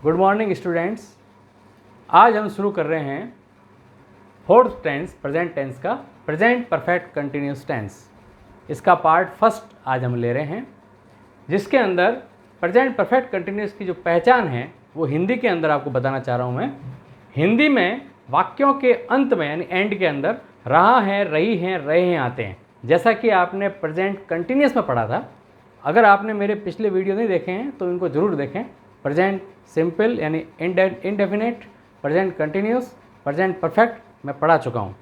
Good morning students. आज हम शुरू कर रहे हैं फोर्थ टेंस प्रेजेंट टेंस का प्रेजेंट परफेक्ट कंटिन्यूस टेंस। इसका पार्ट फर्स्ट आज हम ले रहे हैं, जिसके अंदर प्रेजेंट परफेक्ट कंटिन्यूस की जो पहचान है वो हिंदी के अंदर आपको बताना चाह रहा हूँ मैं। हिंदी में वाक्यों के अंत में यानी एंड के अंदर रहा है, रही हैं, रहे हैं आते हैं, जैसा कि आपने प्रेजेंट कंटिन्यूस में पढ़ा था। अगर आपने मेरे पिछले वीडियो नहीं देखे हैं तो इनको ज़रूर देखें। प्रेजेंट सिंपल यानी indefinite, present continuous, present perfect मैं पढ़ा चुका हूँ।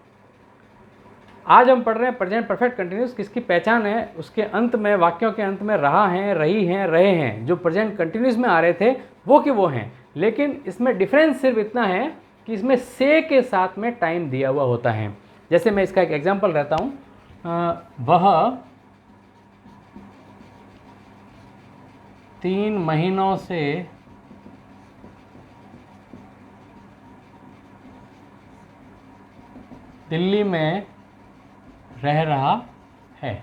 आज हम पढ़ रहे हैं प्रेजेंट परफेक्ट कंटिन्यूस। किसकी पहचान है? उसके अंत में, वाक्यों के अंत में रहा है, रही हैं, रहे हैं, जो प्रेजेंट कंटिन्यूस में आ रहे थे वो कि वो हैं। लेकिन इसमें डिफरेंस सिर्फ इतना है कि इसमें से के साथ में टाइम दिया हुआ होता है। जैसे मैं इसका एक एग्जाम्पल रहता हूँ, वह 3 महीनों से दिल्ली में रह रहा है।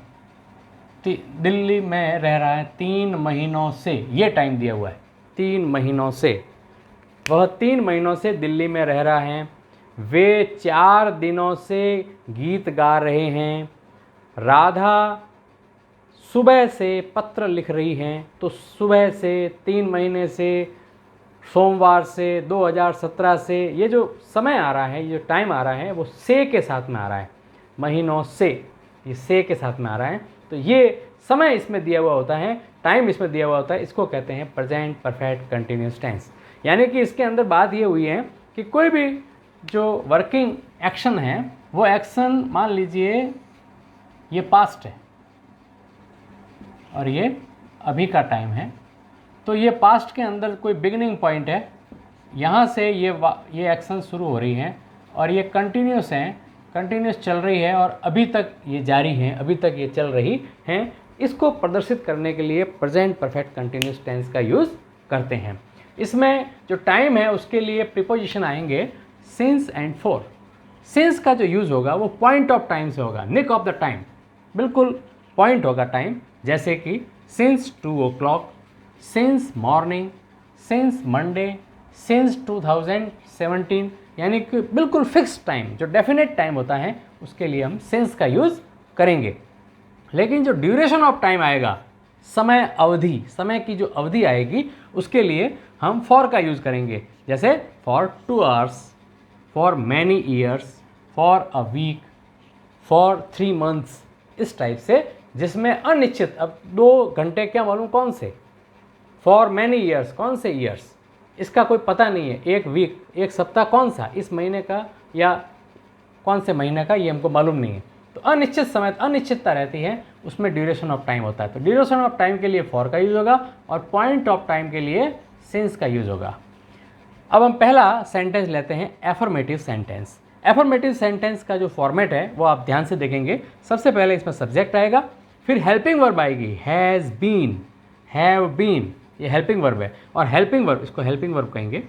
दिल्ली में रह रहा है 3 महीनों से, ये टाइम दिया हुआ है 3 महीनों से। वह 3 महीनों से दिल्ली में रह रहा है। वे 4 दिनों से गीत गा रहे हैं। राधा सुबह से पत्र लिख रही हैं। तो सुबह से, 3 महीने से, सोमवार से, 2017 से, ये जो समय आ रहा है, ये जो टाइम आ रहा है वो से के साथ में आ रहा है। महीनों से, ये से के साथ में आ रहा है। तो ये समय इसमें दिया हुआ होता है, टाइम इसमें दिया हुआ होता है। इसको कहते हैं प्रेजेंट परफेक्ट कंटिन्यूस टेंस। यानी कि इसके अंदर बात ये हुई है कि कोई भी जो वर्किंग एक्शन है वो एक्शन, मान लीजिए ये पास्ट है और ये अभी का टाइम है, तो ये पास्ट के अंदर कोई बिगिनिंग पॉइंट है, यहाँ से ये एक्शन शुरू हो रही हैं और ये कंटिन्यूस हैं, कंटिन्यूस चल रही है और अभी तक ये जारी हैं, अभी तक ये चल रही हैं। इसको प्रदर्शित करने के लिए प्रेजेंट परफेक्ट कंटिन्यूस टेंस का यूज़ करते हैं। इसमें जो टाइम है उसके लिए प्रीपोजिशन आएंगे सिंस एंड फॉर। सिंस का जो यूज़ होगा वो पॉइंट ऑफ टाइम से होगा, निक ऑफ द टाइम, बिल्कुल पॉइंट होगा टाइम। जैसे कि since 2 o'clock, since morning, since Monday, since 2017, यानी कि बिल्कुल फिक्स टाइम, जो डेफिनेट टाइम होता है उसके लिए हम सिंस का यूज़ करेंगे। लेकिन जो ड्यूरेशन ऑफ टाइम आएगा, समय अवधि, समय की जो अवधि आएगी, उसके लिए हम फॉर का यूज़ करेंगे। जैसे for 2 hours, for many years, for a week, for 3 months, इस टाइप से, जिसमें अनिश्चित, अब 2 घंटे क्या मालूम कौन से, फॉर मैनी ईयर्स, कौन से ईयर्स, इसका कोई पता नहीं है, 1 वीक, 1 सप्ताह कौन सा, इस महीने का या कौन से महीने का, ये हमको मालूम नहीं है। तो अनिश्चित समय, अनिश्चितता रहती है, उसमें ड्यूरेशन ऑफ टाइम होता है। तो ड्यूरेशन ऑफ टाइम के लिए फॉर का यूज़ होगा और पॉइंट ऑफ टाइम के लिए सिंस का यूज़ होगा। अब हम पहला सेंटेंस लेते हैं, एफर्मेटिव सेंटेंस। एफर्मेटिव सेंटेंस का जो फॉर्मेट है वो आप ध्यान से देखेंगे। सबसे पहले इसमें सब्जेक्ट आएगा, फिर हेल्पिंग वर्ब आएगी, हैज़ बीन, हैव बीन, ये हेल्पिंग वर्ब है। और हेल्पिंग वर्ब, इसको हेल्पिंग वर्ब कहेंगे।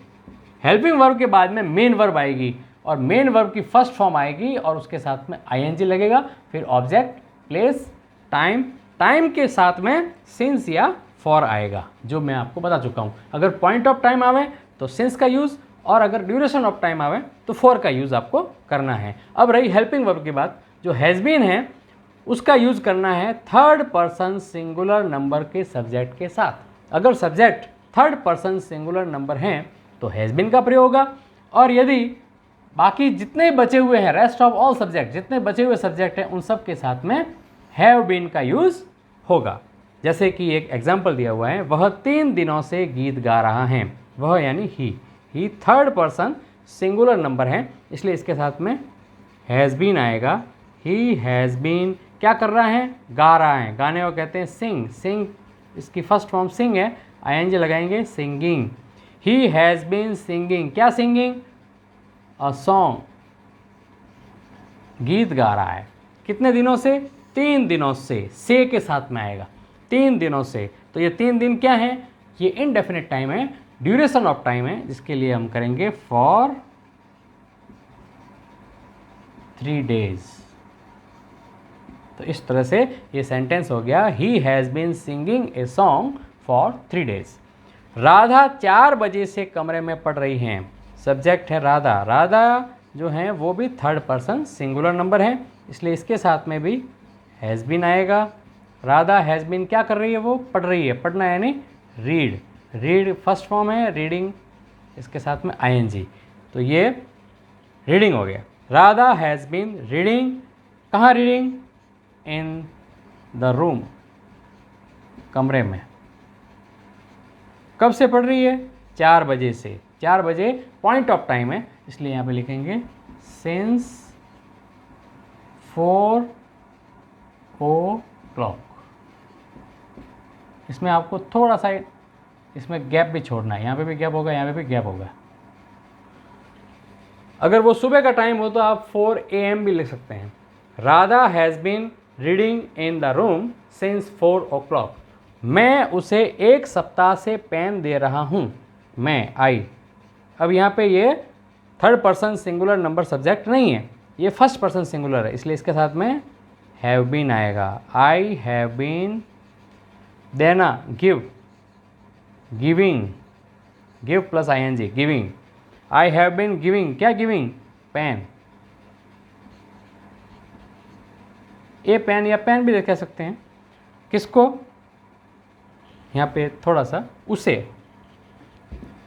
हेल्पिंग वर्ब के बाद में मेन वर्ब आएगी और मेन वर्ब की फर्स्ट फॉर्म आएगी और उसके साथ में आईएनजी लगेगा। फिर ऑब्जेक्ट, प्लेस, टाइम, टाइम के साथ में सिंस या फॉर आएगा, जो मैं आपको बता चुका हूँ। अगर पॉइंट ऑफ टाइम आवे तो सिंस का यूज़, और अगर ड्यूरेशन ऑफ टाइम आवे तो फॉर का यूज़ आपको करना है। अब रही हेल्पिंग वर्ब की बात, जो हैज़ बीन है उसका यूज़ करना है थर्ड पर्सन सिंगुलर नंबर के सब्जेक्ट के साथ। अगर subject third person singular number हैं तो हैज़ बीन का प्रयोग होगा, और यदि बाकी जितने बचे हुए हैं, रेस्ट ऑफ ऑल सब्जेक्ट, जितने बचे हुए सब्जेक्ट हैं, उन सब के साथ में हैव बीन का यूज़ होगा। जैसे कि एक एग्जाम्पल दिया हुआ है, वह 3 दिनों से गीत गा रहा है। वह यानी ही थर्ड पर्सन सिंगुलर नंबर है, इसलिए इसके साथ में हैज़ बीन आएगा। ही हैज़ बीन क्या कर रहा है? गा रहा है। गाने को कहते हैं सिंग। सिंग, इसकी फर्स्ट फॉर्म सिंग है, आईएनजी लगाएंगे, singing. He has been singing, क्या सिंगिंग? अ सॉन्ग, गीत गा रहा है। कितने दिनों से? 3 दिनों से के साथ में आएगा, 3 दिनों से। तो ये 3 दिन क्या है? ये इनडेफिनेट टाइम है, ड्यूरेशन ऑफ टाइम है, जिसके लिए हम करेंगे फॉर 3 days। तो इस तरह से ये सेंटेंस हो गया, he has been singing a song for 3 days। Radha 4 बजे से कमरे में पढ़ रही हैं। सब्जेक्ट है राधा। राधा जो है वो भी थर्ड पर्सन सिंगुलर नंबर है, इसलिए इसके साथ में भी हैज़ बीन आएगा। राधा हैज़ बीन क्या कर रही है, वो पढ़ रही है। पढ़ना यानी रीड। रीड फर्स्ट फॉर्म है, रीडिंग इसके साथ में आईएनजी, तो ये रीडिंग हो गया। Radha has been reading. कहाँ रीडिंग? इन द रूम, कमरे में। कब से पढ़ रही है? 4 बजे से। 4 बजे पॉइंट ऑफ टाइम है, इसलिए यहाँ पे लिखेंगे सिंस 4 o'clock। इसमें आपको थोड़ा सा इसमें गैप भी छोड़ना है, यहाँ पे भी गैप होगा, यहाँ पे भी गैप होगा। अगर वो सुबह का टाइम हो तो आप 4 AM भी लिख सकते हैं। Radha has been reading in the room since 4 o'clock। मैं उसे 1 सप्ताह से पेन दे रहा हूँ। मैं, आई। अब यहाँ पे ये third person singular number subject नहीं है, ये फर्स्ट पर्सन सिंगुलर है, इसलिए इसके साथ में हैव बीन आएगा। आई हैव बीन, देना give, giving, give plus I N G, giving. I have been giving, क्या गिविंग? पेन। ए पेन या पेन भी कह सकते हैं। किसको? यहाँ पे थोड़ा सा उसे,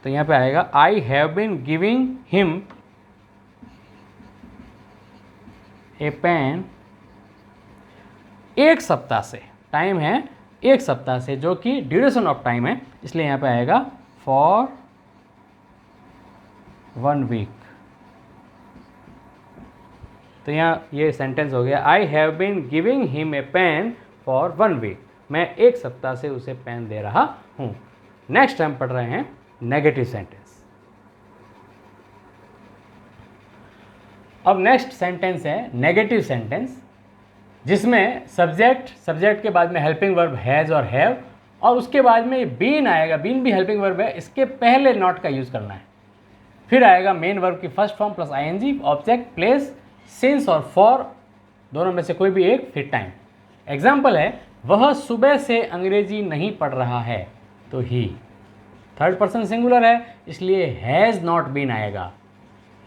तो यहाँ पे आएगा I have been giving him a pen 1 सप्ताह से। टाइम है 1 सप्ताह से, जो कि ड्यूरेशन ऑफ टाइम है, इसलिए यहाँ पे आएगा फॉर 1 वीक। तो यहाँ ये सेंटेंस हो गया, I have been giving him a pen for 1 week. मैं 1 सप्ताह से उसे पेन दे रहा हूँ। नेक्स्ट हम पढ़ रहे हैं नेगेटिव सेंटेंस। अब नेक्स्ट सेंटेंस है नेगेटिव सेंटेंस, जिसमें सब्जेक्ट के बाद में हेल्पिंग वर्ब हैज़ और हैव, और उसके बाद में बीन आएगा। बीन भी हेल्पिंग वर्ब है, इसके पहले नॉट का यूज़ करना है। फिर आएगा मेन वर्ब की first form plus I N G, object, place, since और फॉर, दोनों में से कोई भी एक, फिर टाइम। एग्जाम्पल है, वह सुबह से अंग्रेजी नहीं पढ़ रहा है, तो ही थर्ड पर्सन सिंगुलर है, इसलिए हैज़ नॉट बीन आएगा।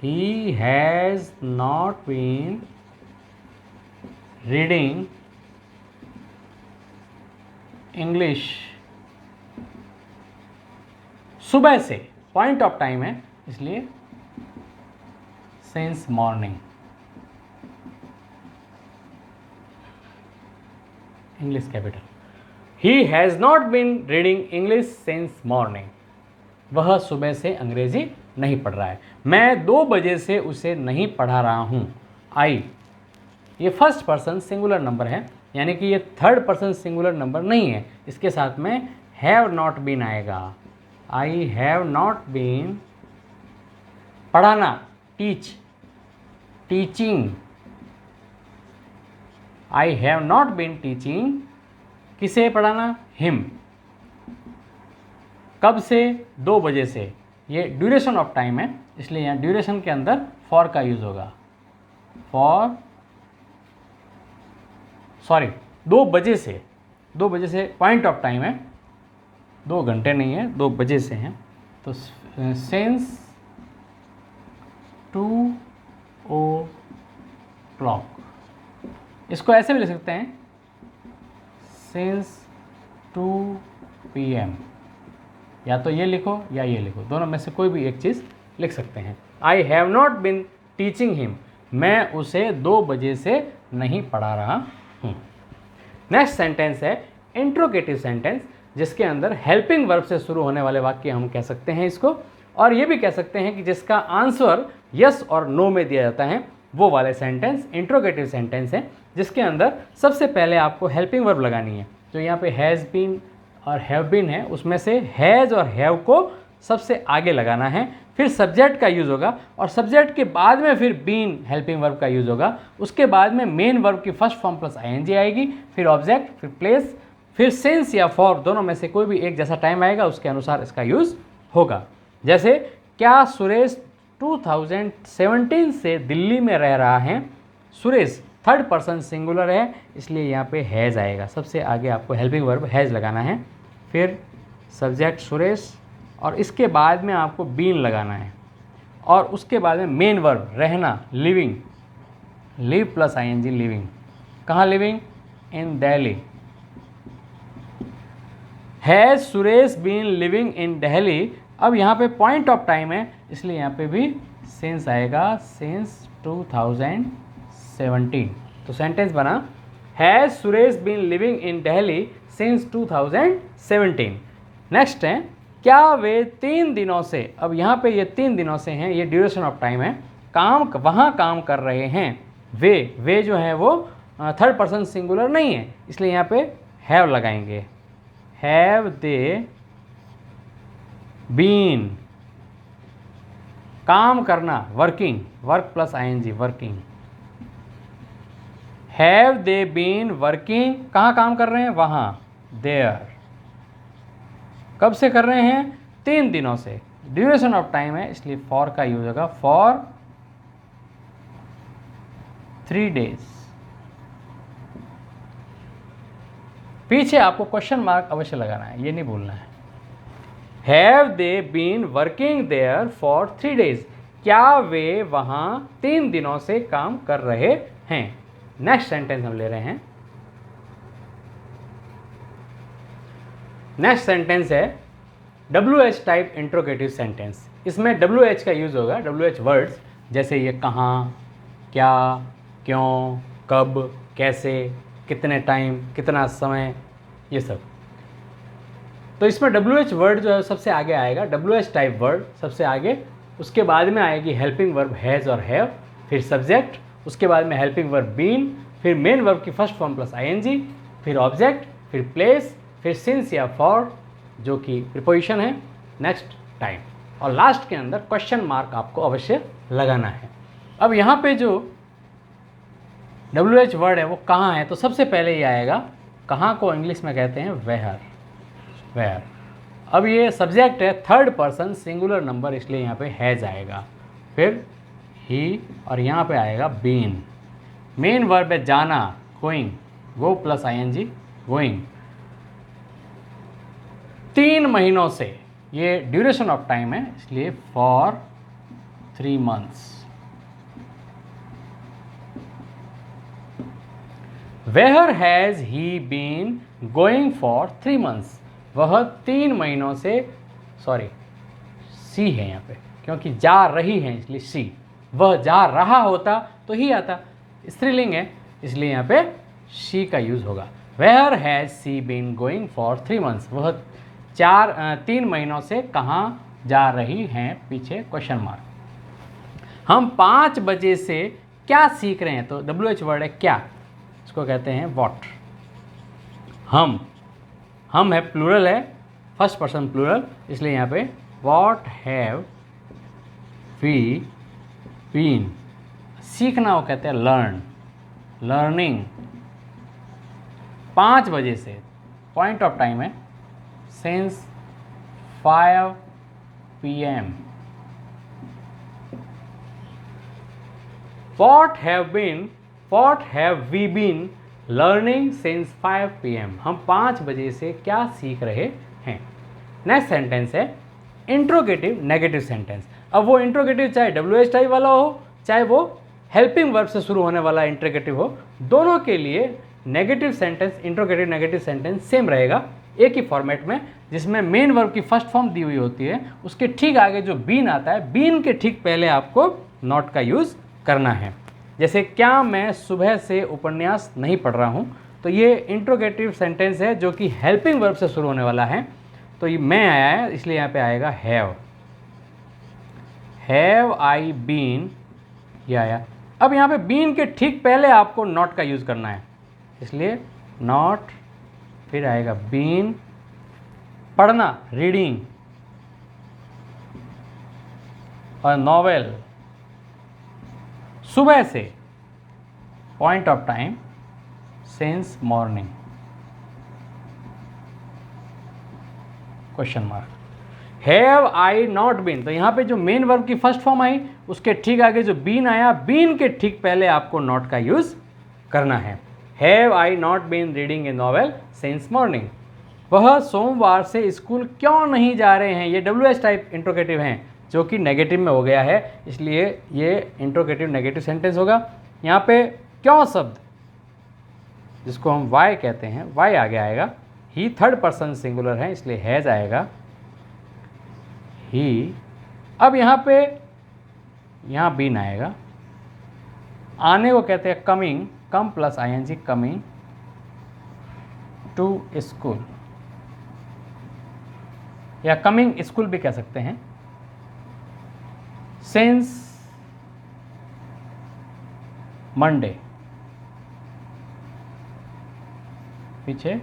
He has not been reading English सुबह से, पॉइंट ऑफ टाइम है, इसलिए since morning. English capital. He has not been reading English since morning. वह सुबह से अंग्रेजी नहीं पढ़ रहा है। मैं 2 बजे से उसे नहीं पढ़ा रहा हूँ। आई, ये फर्स्ट पर्सन सिंगुलर नंबर है, यानी कि ये थर्ड पर्सन सिंगुलर नंबर नहीं है, इसके साथ में हैव नॉट बीन आएगा। आई हैव नॉट बीन, पढ़ाना, teach, teaching. I have not been teaching, किसे पढ़ाना? हिम। कब से? 2 बजे से। ये ड्यूरेशन ऑफ टाइम है, इसलिए यहाँ ड्यूरेशन के अंदर फॉर का यूज़ होगा। फॉर, सॉरी, 2 बजे से। 2 बजे से पॉइंट ऑफ टाइम है, 2 घंटे नहीं है, 2 बजे से हैं, तो सिंस 2 o'clock। इसको ऐसे भी लिख सकते हैं, सिंस 2 PM। या तो ये लिखो या ये लिखो, दोनों में से कोई भी एक चीज़ लिख सकते हैं। आई have not been teaching him, मैं उसे 2 बजे से नहीं पढ़ा रहा हूँ। नेक्स्ट सेंटेंस है इंट्रोगेटिव सेंटेंस, जिसके अंदर हेल्पिंग वर्ब से शुरू होने वाले वाक्य हम कह सकते हैं इसको, और ये भी कह सकते हैं कि जिसका आंसर यस और नो में दिया जाता है, वो वाले सेंटेंस इंट्रोगेटिव सेंटेंस है, जिसके अंदर सबसे पहले आपको हेल्पिंग वर्ब लगानी है। जो यहाँ पे हैज़ बीन और हैव बीन है, उसमें से हैज़ और हैव को सबसे आगे लगाना है, फिर सब्जेक्ट का यूज़ होगा, और सब्जेक्ट के बाद में फिर बीन हेल्पिंग वर्ब का यूज़ होगा। उसके बाद में मेन वर्ब की फर्स्ट फॉर्म प्लस आईएनजी आएगी, फिर ऑब्जेक्ट, फिर प्लेस, फिर सिंस या फॉर, दोनों में से कोई भी एक जैसा टाइम आएगा उसके अनुसार इसका यूज़ होगा। जैसे, क्या सुरेश 2017 से दिल्ली में रह रहा है? सुरेश थर्ड पर्सन सिंगुलर है, इसलिए यहाँ पे हैज़ आएगा। सबसे आगे आपको हेल्पिंग वर्ब हैज़ लगाना है, फिर सब्जेक्ट सुरेश, और इसके बाद में आपको बीन लगाना है, और उसके बाद में मेन वर्ब रहना, living, live plus I N G, living. कहाँ living? In Delhi. Has Suresh been living in Delhi. अब यहाँ पे पॉइंट ऑफ टाइम है, इसलिए यहाँ पे भी सिंस आएगा, सिंस 2017। तो सेंटेंस बना, has Suresh been living in Delhi since 2017। Next है, क्या वे 3 दिनों से, अब यहाँ पे ये 3 दिनों से हैं, ये ड्यूरेशन ऑफ टाइम है, वहाँ काम कर रहे हैं। वे जो है वो थर्ड पर्सन सिंगुलर नहीं है, इसलिए यहाँ पे हैव लगाएंगे। हैव दे बीन, काम करना, working, work plus I N G, working. Have they been working, कहाँ काम कर रहे हैं? वहाँ, देयर। कब से कर रहे हैं? 3 दिनों से। ड्यूरेशन ऑफ टाइम है, इसलिए फॉर का यूज होगा, फॉर 3 डेज। पीछे आपको क्वेश्चन मार्क अवश्य लगाना है, ये नहीं भूलना है। Have they been working there for 3 days, क्या वे वहां 3 दिनों से काम कर रहे हैं। नेक्स्ट सेंटेंस हम ले रहे हैं। नेक्स्ट सेंटेंस है WH टाइप इंट्रोगेटिव सेंटेंस। इसमें WH का यूज होगा, WH वर्ड्स, जैसे ये कहाँ, क्या, क्यों, कब, कैसे, कितने टाइम, कितना समय, ये सब। तो इसमें WH वर्ड जो है सबसे आगे आएगा, WH टाइप वर्ड सबसे आगे, उसके बाद में आएगी हेल्पिंग वर्ब हैज़ और हैव, फिर सब्जेक्ट, उसके बाद में हेल्पिंग वर्ब बीन, फिर मेन वर्ब की फर्स्ट फॉर्म प्लस आईएनजी, फिर ऑब्जेक्ट, फिर प्लेस, फिर सिंस या फॉर जो कि प्रीपोजिशन है, नेक्स्ट टाइम, और लास्ट के अंदर क्वेश्चन मार्क आपको अवश्य लगाना है। अब यहाँ पे जो WH वर्ड है वो कहाँ है, तो सबसे पहले ये आएगा, कहाँ को इंग्लिश में कहते हैं वेयर, वेयर। अब ये सब्जेक्ट है थर्ड पर्सन सिंगुलर नंबर, इसलिए यहाँ पे हैज़ आएगा, फिर ही, और यहाँ पे आएगा बीन। मेन वर्ब है जाना, गोइंग, गो प्लस आईएनजी, गोइंग। 3 महीनों से, ये ड्यूरेशन ऑफ टाइम है, इसलिए for 3 months। Where has he been going for 3 months? वह 3 महीनों से, सॉरी सी है यहाँ पे, क्योंकि जा रही है इसलिए सी, वह जा रहा होता तो ही आता, स्त्रीलिंग है इसलिए यहाँ पे शी का यूज होगा। Where has she been going for 3 months? वह 3 महीनों से कहाँ जा रही हैं, पीछे क्वेश्चन मार्क। हम 5 बजे से क्या सीख रहे हैं, तो WH वर्ड है क्या, इसको कहते हैं व्हाट। हम है प्लूरल है, फर्स्ट पर्सन प्लूरल, इसलिए यहाँ पे व्हाट हैव वी बीन। सीखना वो कहते हैं लर्न, लर्निंग। 5 बजे से, पॉइंट ऑफ टाइम है since 5 PM। What have we been learning since 5 PM? हम 5 बजे से क्या सीख रहे हैं। नेक्स्ट सेंटेंस है इंट्रोगेटिव नेगेटिव सेंटेंस। अब वो इंट्रोगेटिव चाहे WH टाइप वाला हो, चाहे वो हेल्पिंग वर्ब से शुरू होने वाला इंट्रोगेटिव हो, दोनों के लिए negative sentence, interrogative negative sentence same रहेगा, एक ही फॉर्मेट में, जिसमें मेन वर्ब की फर्स्ट फॉर्म दी हुई होती है, उसके ठीक आगे जो बीन आता है, बीन के ठीक पहले आपको नॉट का यूज़ करना है। जैसे क्या मैं सुबह से उपन्यास नहीं पढ़ रहा हूँ, तो ये इंट्रोगेटिव सेंटेंस है जो कि हेल्पिंग वर्ब से शुरू होने वाला है, तो ये मैं आया है इसलिए यहाँ पे आएगा हैव आई बीन, ये आया। अब यहाँ पे बीन के ठीक पहले आपको नॉट का यूज़ करना है, इसलिए नॉट, फिर आएगा बीन, पढ़ना रीडिंग, और नॉवेल, सुबह से, point of time since morning, question mark. Have I not been, तो यहाँ पे जो मेन वर्ब की फर्स्ट फॉर्म आई उसके ठीक आगे जो बीन आया, बीन के ठीक पहले आपको नॉट का यूज करना है। Have I not been reading a novel since morning. वह सोमवार से स्कूल क्यों नहीं जा रहे हैं। ये WH टाइप इंट्रोगेटिव हैं जो कि नेगेटिव में हो गया है, इसलिए ये इंट्रोगेटिव नेगेटिव सेंटेंस होगा। यहाँ पे क्यों शब्द जिसको हम वाई कहते हैं, वाई आगे आएगा। ही थर्ड पर्सन सिंगुलर है इसलिए हैज़ आएगा ही। अब यहाँ पे यहाँ बीन आएगा। आने को कहते हैं coming, come plus ING, coming to school या कमिंग स्कूल भी कह सकते हैं। सिंस मंडे, पीछे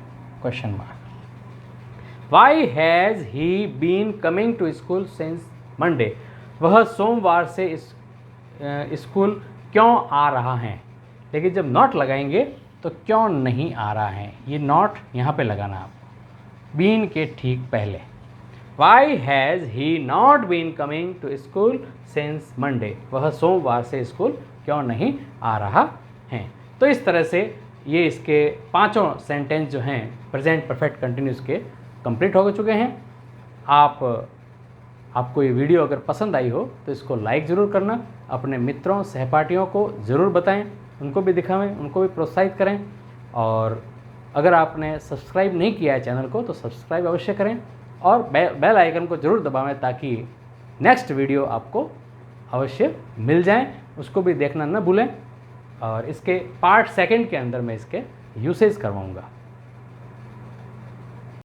question mark. Why has he been coming to school since Monday. वह सोमवार से स्कूल क्यों आ रहा है। लेकिन जब नॉट लगाएंगे तो क्यों नहीं आ रहा है, ये नॉट यहाँ पे लगाना आपको बीन के ठीक पहले। Why has he not been coming to school since Monday. वह सोमवार से स्कूल क्यों नहीं आ रहा है। तो इस तरह से ये इसके पांचों सेंटेंस जो हैं प्रेजेंट परफेक्ट कंटिन्यूस के कंप्लीट हो चुके हैं। आपको ये वीडियो अगर पसंद आई हो तो इसको लाइक ज़रूर करना, अपने मित्रों सहपाठियों को ज़रूर बताएं, उनको भी दिखावें, उनको भी प्रोत्साहित करें। और अगर आपने सब्सक्राइब नहीं किया है चैनल को तो सब्सक्राइब अवश्य करें और बेल आइकन को ज़रूर दबावें ताकि नेक्स्ट वीडियो आपको अवश्य मिल जाए, उसको भी देखना न भूलें। और इसके पार्ट सेकंड के अंदर मैं इसके यूसेज करवाऊँगा।